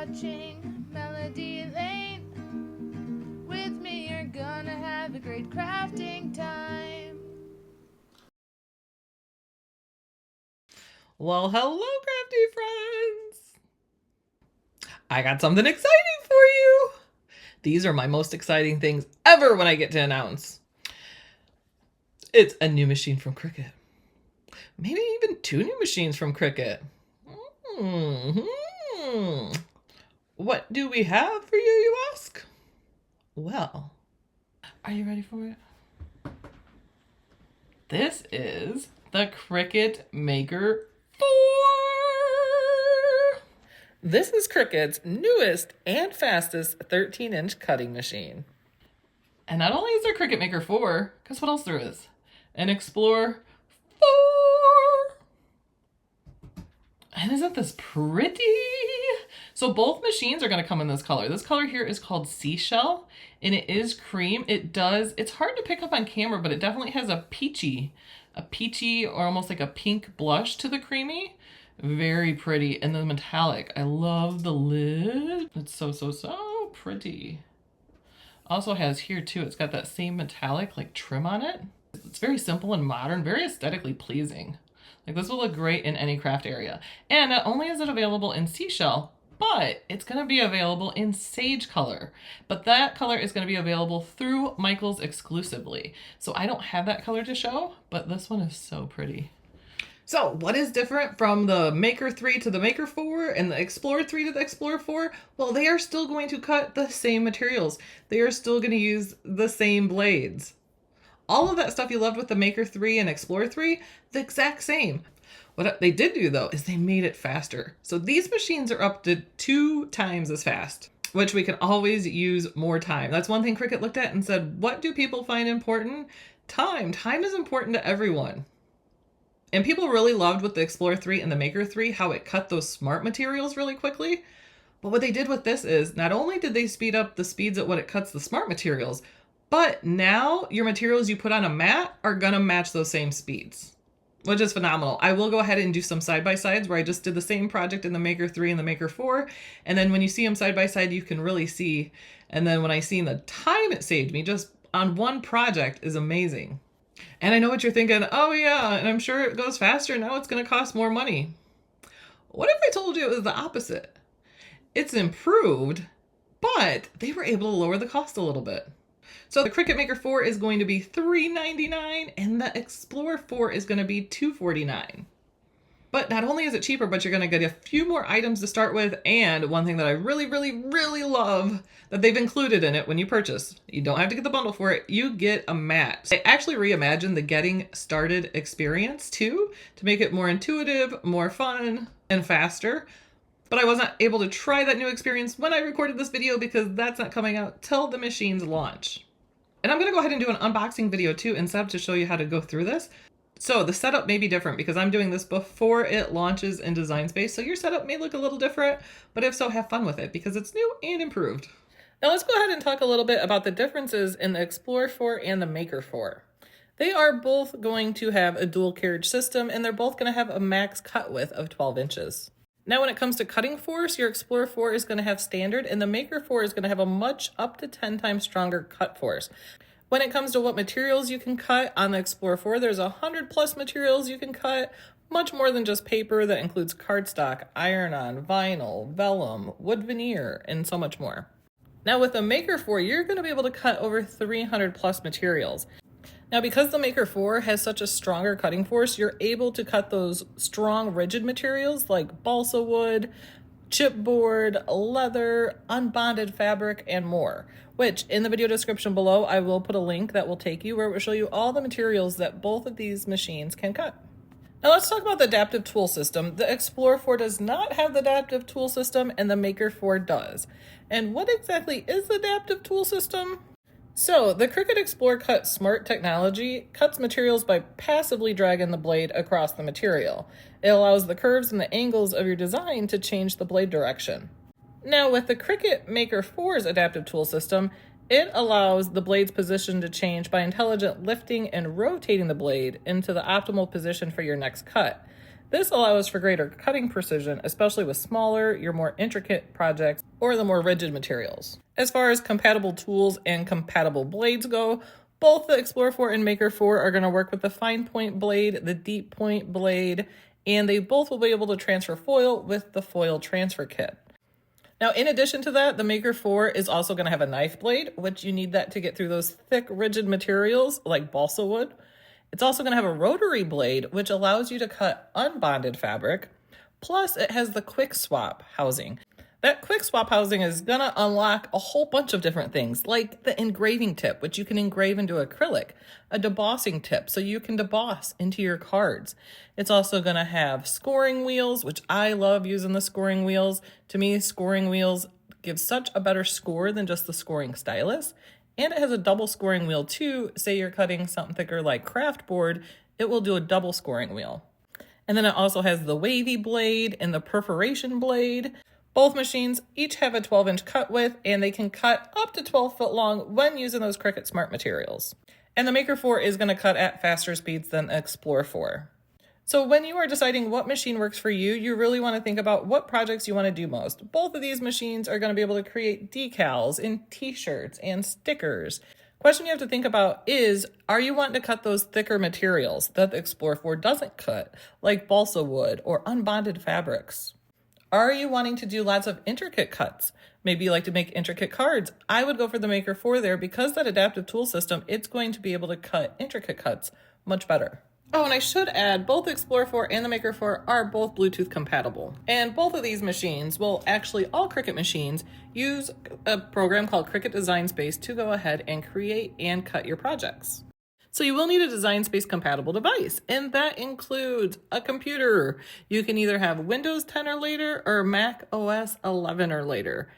watching Melody Lane. With me, you're gonna have a great crafting time. Well, hello, crafty friends. I got something exciting for you. These are my most exciting things ever when I get to announce. It's a new machine from Cricut. Maybe even 2 new machines from Cricut. What do we have for you ask? Well, are you ready for it? This is the Cricut Maker 4. This is Cricut's newest and fastest 13-inch cutting machine. And not only is there Cricut Maker 4, guess what else there is? An Explorer 4. And isn't this pretty? So both machines are gonna come in this color. This color here is called Seashell, and it is cream. It's hard to pick up on camera, but it definitely has a peachy or almost like a pink blush to the creamy. Very pretty. And the metallic. I love the lid. It's so pretty. Also has here too, it's got that same metallic like trim on it. It's very simple and modern, very aesthetically pleasing. Like this will look great in any craft area. And not only is it available in Seashell, but it's gonna be available in Sage color. But that color is gonna be available through Michaels exclusively. So I don't have that color to show, but this one is so pretty. So what is different from the Maker 3 to the Maker 4 and the Explorer 3 to the Explorer 4? Well, they are still going to cut the same materials. They are still gonna use the same blades. All of that stuff you loved with the Maker 3 and Explorer 3, the exact same. What they did do though, is they made it faster. So these machines are up to 2 times as fast, which we can always use more time. That's one thing Cricut looked at and said, what do people find important? Time. Time is important to everyone. And people really loved with the Explorer 3 and the Maker 3, how it cut those smart materials really quickly. But what they did with this is, not only did they speed up the speeds at what it cuts the smart materials, but now your materials you put on a mat are gonna match those same speeds, which is phenomenal. I will go ahead and do some side-by-sides where I just did the same project in the Maker 3 and the Maker 4. And then when you see them side-by-side, you can really see. And then when I see the time it saved me just on one project is amazing. And I know what you're thinking, oh yeah, and I'm sure it goes faster, now it's gonna cost more money. What if I told you it was the opposite? It's improved, but they were able to lower the cost a little bit. So the Cricut Maker 4 is going to be $399 and the Explorer 4 is going to be $249. But not only is it cheaper, but you're going to get a few more items to start with. And one thing that I really love that they've included in it when you purchase, you don't have to get the bundle for it, you get a mat. I actually reimagined the getting started experience too, to make it more intuitive, more fun, and faster. But I wasn't able to try that new experience when I recorded this video because that's not coming out till the machine's launch. And I'm gonna go ahead and do an unboxing video too instead to show you how to go through this. So the setup may be different because I'm doing this before it launches in Design Space. So your setup may look a little different, but if so, have fun with it because it's new and improved. Now let's go ahead and talk a little bit about the differences in the Explorer 4 and the Maker 4. They are both going to have a dual carriage system and they're both gonna have a max cut width of 12 inches. Now when it comes to cutting force, your Explorer 4 is going to have standard and the Maker 4 is going to have a much up to 10 times stronger cut force. When it comes to what materials you can cut on the Explorer 4, there's 100+ materials you can cut, much more than just paper. That includes cardstock, iron-on, vinyl, vellum, wood veneer, and so much more. Now with the Maker 4, you're going to be able to cut over 300+ materials. Now, because the Maker 4 has such a stronger cutting force, you're able to cut those strong, rigid materials like balsa wood, chipboard, leather, unbonded fabric, and more, which in the video description below, I will put a link that will take you where it will show you all the materials that both of these machines can cut. Now let's talk about the adaptive tool system. The Explorer 4 does not have the adaptive tool system and the Maker 4 does. And what exactly is the adaptive tool system? So, the Cricut Explore Cut Smart technology cuts materials by passively dragging the blade across the material. It allows the curves and the angles of your design to change the blade direction. Now, with the Cricut Maker 4's adaptive tool system, it allows the blade's position to change by intelligent lifting and rotating the blade into the optimal position for your next cut. This allows for greater cutting precision, especially with smaller, your more intricate projects, or the more rigid materials. As far as compatible tools and compatible blades go, both the Explorer 4 and Maker 4 are going to work with the fine point blade, the deep point blade, and they both will be able to transfer foil with the foil transfer kit. Now, in addition to that, the Maker 4 is also going to have a knife blade, which you need that to get through those thick, rigid materials like balsa wood. It's also going to have a rotary blade, which allows you to cut unbonded fabric. Plus, it has the quick swap housing. That quick swap housing is going to unlock a whole bunch of different things, like the engraving tip, which you can engrave into acrylic, a debossing tip, so you can deboss into your cards. It's also going to have scoring wheels, which I love using the scoring wheels. To me, scoring wheels give such a better score than just the scoring stylus. And it has a double scoring wheel too. Say you're cutting something thicker like craft board, it will do a double scoring wheel. And then it also has the wavy blade and the perforation blade. Both machines each have a 12-inch cut width, and they can cut up to 12 foot long when using those Cricut Smart materials. And the Maker 4 is going to cut at faster speeds than the Explorer 4. So when you are deciding what machine works for you, you really want to think about what projects you want to do most. Both of these machines are going to be able to create decals and t-shirts and stickers. Question you have to think about is, are you wanting to cut those thicker materials that the Explorer 4 doesn't cut, like balsa wood or unbonded fabrics? Are you wanting to do lots of intricate cuts? Maybe you like to make intricate cards. I would go for the Maker 4 there because that adaptive tool system, it's going to be able to cut intricate cuts much better. Oh, and I should add, both the Explorer 4 and the Maker 4 are both Bluetooth compatible. And both of these machines, well, actually all Cricut machines, use a program called Cricut Design Space to go ahead and create and cut your projects. So you will need a Design Space compatible device, and that includes a computer. You can either have Windows 10 or later or Mac OS 11 or later.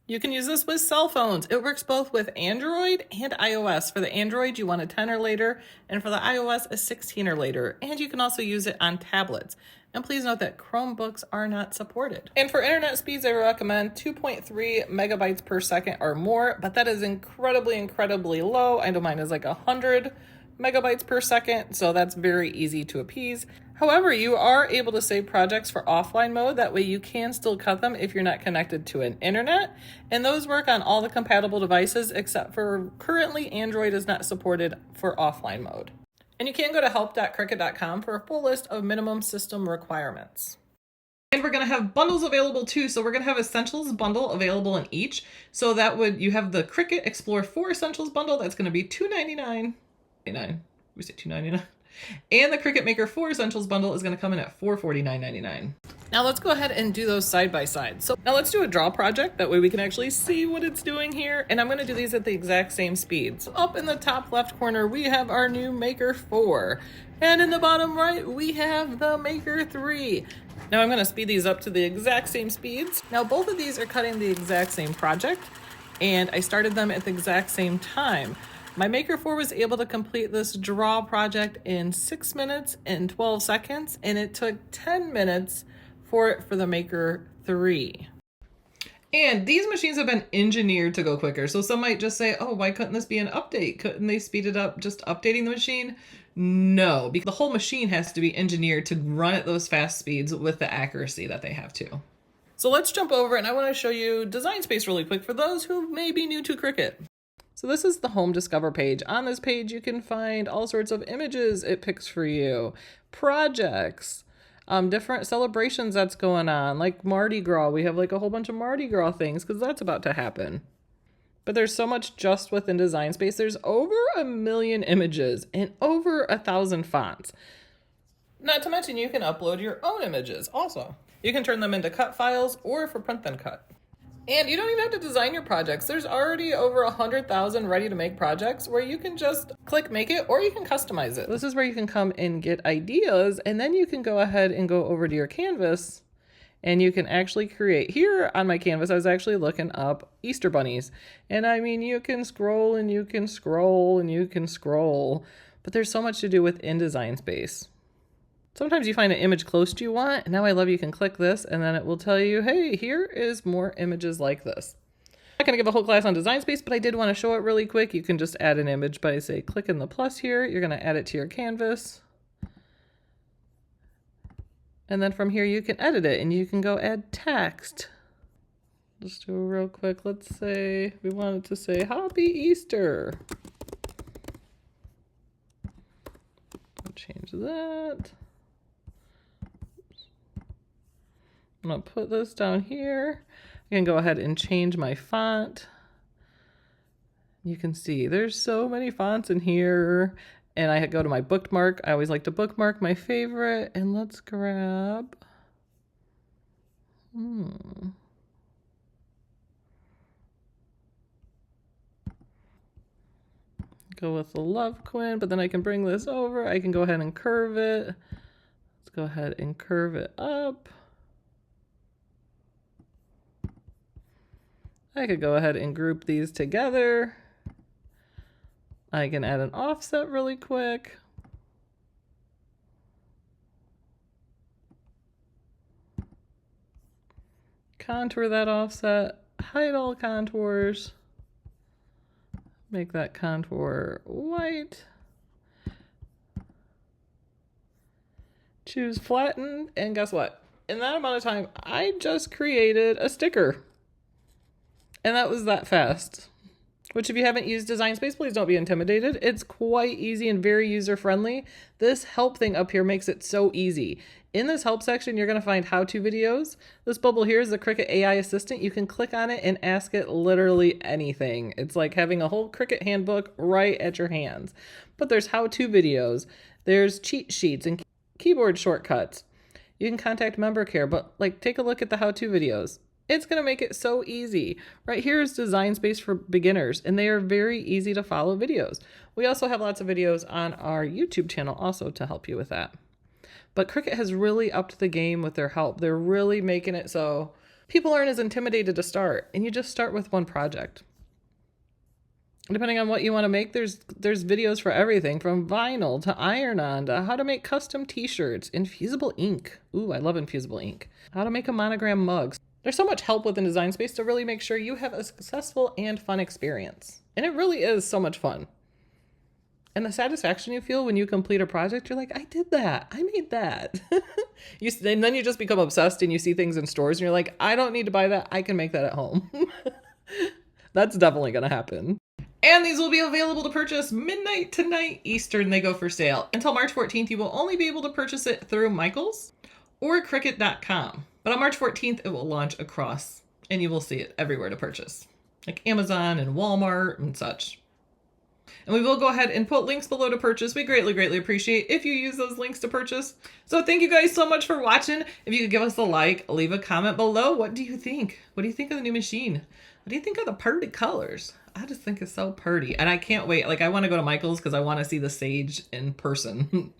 You can use this with cell phones. It works both with Android and iOS. For the Android, you want a 10 or later, and for the iOS, a 16 or later. And you can also use it on tablets. And please note that Chromebooks are not supported. And for internet speeds, I recommend 2.3 megabytes per second or more, but that is incredibly low. I know mine is like 100 megabytes per second, so that's very easy to appease. However, you are able to save projects for offline mode. That way you can still cut them if you're not connected to an internet. And those work on all the compatible devices, except for currently Android is not supported for offline mode. And you can go to help.cricut.com for a full list of minimum system requirements. And we're going to have bundles available too. So we're going to have Essentials bundle available in each. So that would, you have the Cricut Explorer 4 Essentials bundle. That's going to be $299. We say $299. And the Cricut Maker 4 Essentials bundle is going to come in at $449.99. Now let's go ahead and do those side by side. So now let's do a draw project. That way we can actually see what it's doing here. And I'm going to do these at the exact same speed. So up in the top left corner, we have our new Maker 4. And in the bottom right, we have the Maker 3. Now I'm going to speed these up to the exact same speeds. Now both of these are cutting the exact same project, and I started them at the exact same time. My Maker 4 was able to complete this draw project in 6 minutes and 12 seconds, and it took 10 minutes for the Maker 3. And these machines have been engineered to go quicker. So some might just say, oh, why couldn't this be an update? Couldn't they speed it up just updating the machine? No, because the whole machine has to be engineered to run at those fast speeds with the accuracy that they have to. So let's jump over, and I want to show you Design Space really quick for those who may be new to Cricut. So this is the Home Discover page. On this page, you can find all sorts of images it picks for you, projects, different celebrations that's going on, like Mardi Gras. We have like a whole bunch of Mardi Gras things because that's about to happen. But there's so much just within Design Space. There's over 1 million images and over 1,000 fonts. Not to mention you can upload your own images also. You can turn them into cut files or for print then cut. And you don't even have to design your projects. There's already over 100,000 ready to make projects where you can just click make it or you can customize it. This is where you can come and get ideas, and then you can go ahead and go over to your canvas and you can actually create. Here on my canvas, I was actually looking up Easter bunnies. And I mean, you can scroll and you can scroll and you can scroll, but there's so much to do within Design Space. Sometimes you find an image close to you want, and now I love you can click this and then it will tell you, hey, here is more images like this. I'm not going to give a whole class on Design Space, but I did want to show it really quick. You can just add an image by, say, clicking the plus here. You're going to add it to your canvas. And then from here you can edit it and you can go add text. Let's do a real quick. Let's say we wanted to say Happy Easter. I'll change that. I'm gonna put this down here. I can go ahead and change my font. You can see there's so many fonts in here. And I go to my bookmark. I always like to bookmark my favorite. And let's grab. Go with the Love Quinn, but then I can bring this over. I can go ahead and curve it. Let's go ahead and curve it up. I could go ahead and group these together. I can add an offset really quick. Contour that offset, hide all contours. Make that contour white. Choose flatten, and guess what? In that amount of time, I just created a sticker. And that was that fast. Which if you haven't used Design Space, please don't be intimidated. It's quite easy and very user-friendly. This help thing up here makes it so easy. In this help section, you're going to find how-to videos. This bubble here is the Cricut AI assistant. You can click on it and ask it literally anything. It's like having a whole Cricut handbook right at your hands. But there's how-to videos. There's cheat sheets and keyboard shortcuts. You can contact member care, but like take a look at the how-to videos. It's going to make it so easy. Right here is Design Space for beginners, and they are very easy to follow videos. We also have lots of videos on our YouTube channel also to help you with that. But Cricut has really upped the game with their help. They're really making it so people aren't as intimidated to start, and you just start with one project. Depending on what you want to make, there's videos for everything from vinyl to iron-on to how to make custom t-shirts, infusible ink. Ooh, I love infusible ink. How to make a monogram mug. There's so much help within Design Space to really make sure you have a successful and fun experience. And it really is so much fun. And the satisfaction you feel when you complete a project, you're like, I did that. I made that. And then you just become obsessed and you see things in stores and you're like, I don't need to buy that. I can make that at home. That's definitely going to happen. And these will be available to purchase midnight tonight Eastern. They go for sale. Until March 14th, you will only be able to purchase it through Michaels or Cricut.com. But on March 14th, it will launch across, and you will see it everywhere to purchase, like Amazon and Walmart and such. And we will go ahead and put links below to purchase. We greatly, greatly appreciate if you use those links to purchase. So thank you guys so much for watching. If you could give us a like, leave a comment below. What do you think? What do you think of the new machine? What do you think of the pretty colors? I just think it's so pretty. And I can't wait. Like, I want to go to Michael's because I want to see the Sage in person.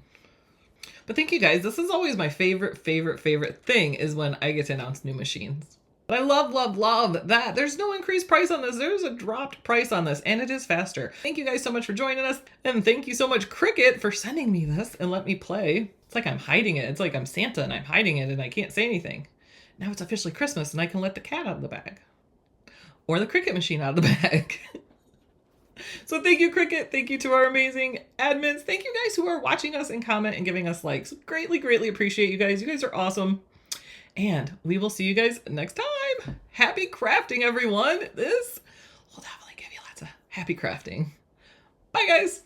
But thank you guys. This is always my favorite thing is when I get to announce new machines. But I love that there's no increased price on this. There's a dropped price on this and it is faster. Thank you guys so much for joining us. And thank you so much Cricut for sending me this and let me play. It's like I'm hiding it. It's like I'm Santa and I'm hiding it and I can't say anything. Now it's officially Christmas and I can let the cat out of the bag. Or the Cricut machine out of the bag. So thank you, Cricut. Thank you to our amazing admins. Thank you guys who are watching us and comment and giving us likes. Greatly, greatly appreciate you guys. You guys are awesome. And we will see you guys next time. Happy crafting, everyone. This will definitely give you lots of happy crafting. Bye, guys.